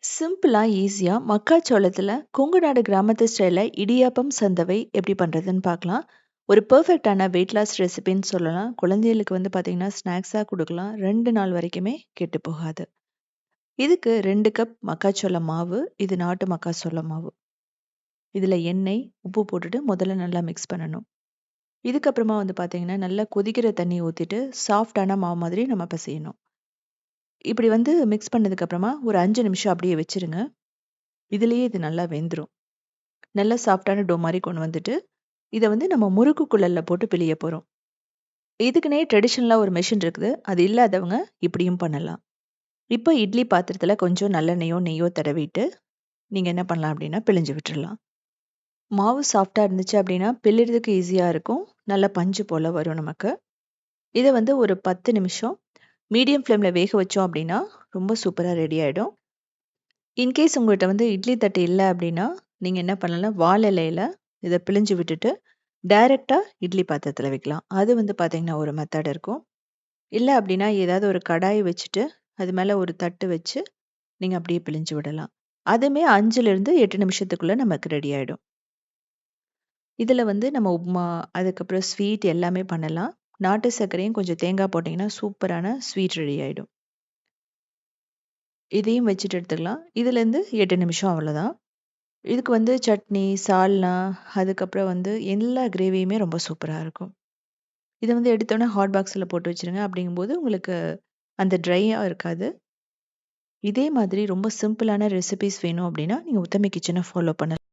சிம்பிளா, ஈஸியா மக்காச்சோளத்துல கொங்கு நாடு கிராமத்து ஸ்டைல்ல இடியாப்பம், சந்தவை எப்படி பண்றதுன்னு பார்க்கலாம். ஒரு பெர்ஃபெக்ட்டான வெயிட் லாஸ் ரெசிபின்னு சொல்லலாம். குழந்தைகளுக்கு வந்து பார்த்தீங்கன்னா, ஸ்நாக்ஸா குடுக்கலாம். 2 நாள் வரைக்குமே கெட்டு போகாது. இதுக்கு 2 கப் மக்காச்சோள மாவு. இது நாட்டு மக்காச்சோள மாவு. இதுல எண்ணெய், உப்பு போட்டுட்டு முதல்ல நல்லா மிக்ஸ் பண்ணணும். இதுக்கப்புறமா வந்து பார்த்தீங்கன்னா, நல்லா கொதிக்கிற தண்ணி ஊத்திட்டு, சாஃப்ட்டான மாவு மாதிரி நம்ம பெசையணும். இப்படி வந்து மிக்ஸ் பண்ணதுக்கு அப்புறமா ஒரு 5 நிமிஷம் அப்படியே வச்சுருங்க. இதுலயே இது நல்லா வெந்துரும். நல்லா சாஃப்ட்டான டோ மாரி கொண்டு வந்துட்டு, இத வந்து நம்ம முறுக்கு குழல்ல போட்டு பிழிய போறோம். இதுக்குன்னே ட்ரெடிஷனலா ஒரு மெஷின் இருக்குது. அது இல்லாதவங்க இப்படியும் பண்ணலாம். இப்ப இட்லி பாத்திரத்துல கொஞ்சம் நல்லெண்ணெயோ, நெய்யோ தடவிட்டு, நீங்க என்ன பண்ணலாம் அப்படின்னா, பிழிஞ்சு விட்டுறலாம். மாவு சாஃப்ட்டா இருந்துச்சு அப்படின்னா, பிழிறதுக்கு ஈஸியா இருக்கும். நல்லா பஞ்சு போல வரும் நமக்கு. இத வந்து ஒரு 10 நிமிஷம் மீடியம் ஃப்ளேம்ல வேக வச்சோம் அப்படின்னா, ரொம்ப சூப்பரா ரெடி ஆயிடும். இன்கேஸ் உங்கள்ட்ட வந்து இட்லி தட்டு இல்ல அப்படின்னா, நீங்க என்ன பண்ணலாம், வாழ இலையில இத பிழிஞ்சு விட்டுட்டு டைரக்ட்டா இட்லி பாத்திரத்துல வைக்கலாம். அது வந்து பார்த்தீங்கன்னா, ஒரு மெத்தட் இருக்கும். இல்ல அப்டின்னா, ஏதாவது ஒரு கடாய் வச்சுட்டு, அது மேல ஒரு தட்டு வச்சு, நீங்க அப்படியே பிழிஞ்சு விடலாம். அதுவுமே 5லிருந்து 8 நிமிஷத்துக்குள்ள நமக்கு ரெடி ஆயிடும். இதுல வந்து நம்ம உப்மா, அதுக்கப்புறம் ஸ்வீட் எல்லாமே பண்ணலாம். நாட்டு சர்க்கரையும் கொஞ்சம் தேங்காய் போட்டீங்கன்னா, சூப்பரான ஸ்வீட் ரெடி ஆயிடும். இதையும் வச்சுட்டு எடுத்துக்கலாம். இதுலேருந்து 8 நிமிஷம் அவ்வளோதான். இதுக்கு வந்து சட்னி, சால்னா, அதுக்கப்புறம் வந்து எல்லா கிரேவியுமே ரொம்ப சூப்பரா இருக்கும். இத வந்து எடுத்தோனே ஹாட் பாக்ஸ்ல போட்டு வச்சுருங்க. அப்படிங்கும்போது உங்களுக்கு அந்த ட்ரையா இருக்காது. இதே மாதிரி ரொம்ப சிம்பிளான ரெசிபீஸ் வேணும் அப்படின்னா, நீங்க உத்தமி கிச்சன ஃபாலோ பண்ணலாம்.